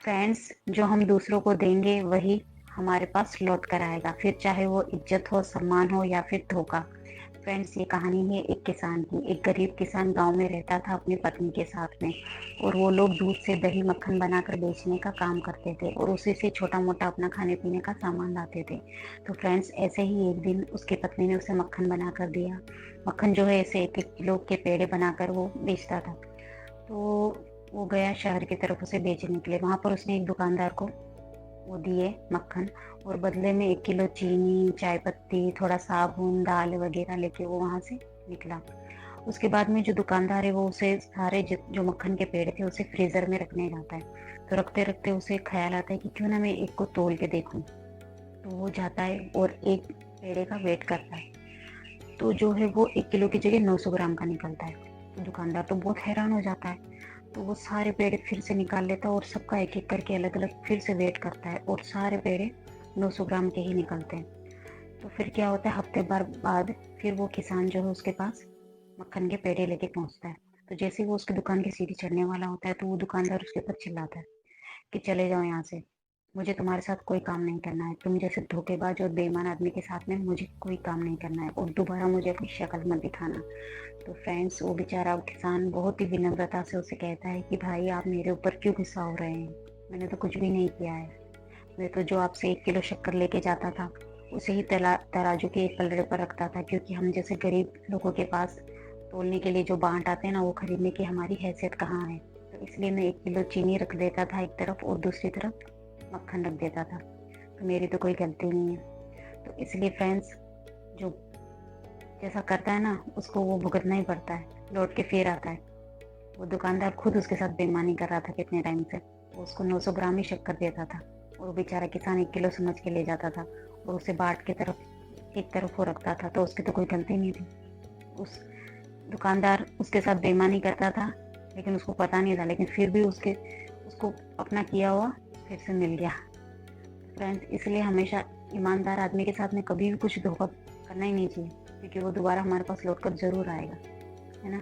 Friends, जो हम दूसरों को देंगे वही हमारे पास लौट कर आएगा, फिर चाहे वो इज्जत हो, सम्मान हो या फिर धोखा। फ्रेंड्स, ये कहानी है एक किसान की। एक गरीब किसान गांव में रहता था अपनी पत्नी के साथ में, और वो लोग दूध से दही मक्खन बनाकर बेचने का काम करते थे और उसी से छोटा मोटा अपना खाने पीने का सामान लाते थे। तो फ्रेंड्स, ऐसे ही एक दिन उसकी पत्नी ने उसे मक्खन बनाकर दिया। मक्खन जो है ऐसे 1-1 किलो के पेड़े बनाकर वो बेचता था। तो वो गया शहर की तरफ उसे बेचने के लिए। वहां पर उसने एक दुकानदार को वो दिए मक्खन, और बदले में 1 किलो चीनी, चाय पत्ती, थोड़ा साबुन, दाल वगैरह लेके वो वहां से निकला। उसके बाद में जो दुकानदार है वो उसे सारे जो मक्खन के पेड़ थे उसे फ्रीजर में रखने जाता है। तो रखते रखते उसे ख्याल आता है कि क्यों ना मैं एक को तोल के देखूं। तो वो जाता है और एक पेड़े का वेट करता है। तो जो है वो 1 किलो की जगह 900 ग्राम का निकलता है। तो दुकानदार तो बहुत हैरान हो जाता है। तो वो सारे पेड़े फिर से निकाल लेता है और सबका एक एक करके अलग अलग फिर से वेट करता है, और सारे पेड़े 900 ग्राम के ही निकलते हैं। तो फिर क्या होता है, हफ्ते भर बाद फिर वो किसान जो है उसके पास मक्खन के पेड़े लेके पहुंचता है। तो जैसे ही वो उसकी दुकान की सीढ़ी चढ़ने वाला होता है तो वो दुकानदार उसके ऊपर चिल्लाता है कि चले जाओ यहाँ से, मुझे तुम्हारे साथ कोई काम नहीं करना है। तुम जैसे धोखेबाज और बेईमान आदमी के साथ में मुझे कोई काम नहीं करना है, और दोबारा मुझे अपनी शक्ल मत दिखाना। तो फ्रेंड्स, वो बेचारा किसान बहुत ही विनम्रता से उसे कहता है कि भाई, आप मेरे ऊपर क्यों गुस्सा हो रहे हैं? मैंने तो कुछ भी नहीं किया है। मैं तो जो आपसे 1 किलो शक्कर लेके जाता था उसे ही तराजू के एक पलड़े पर रखता था, क्योंकि हम जैसे गरीब लोगों के पास तोलने के लिए जो बांट आते हैं ना, वो खरीदने की हमारी हैसियत कहाँ है। तो इसलिए मैं 1 किलो चीनी रख देता था एक तरफ, और दूसरी तरफ मक्खन रख देता था। तो मेरी तो कोई गलती नहीं है। तो इसलिए फ्रेंड्स, जो जैसा करता है ना उसको वो भुगतना ही पड़ता है, लौट के फिर आता है। वो दुकानदार खुद उसके साथ बेईमानी कर रहा था कितने टाइम से। वो उसको 900 ग्राम ही शक्कर देता था, और वो बेचारा किसान 1 किलो समझ के ले जाता था, और उसे बाट के तरफ एक तरफ वो रखता था। तो उसकी तो कोई गलती नहीं थी। उस दुकानदार उसके साथ बेईमानी करता था, लेकिन उसको पता नहीं था, लेकिन फिर भी उसको अपना किया हुआ फिर से मिल गया। फ्रेंड्स, इसलिए हमेशा ईमानदार आदमी के साथ में कभी भी कुछ धोखा करना ही नहीं चाहिए, क्योंकि वो दोबारा हमारे पास लौट कर जरूर आएगा, है ना।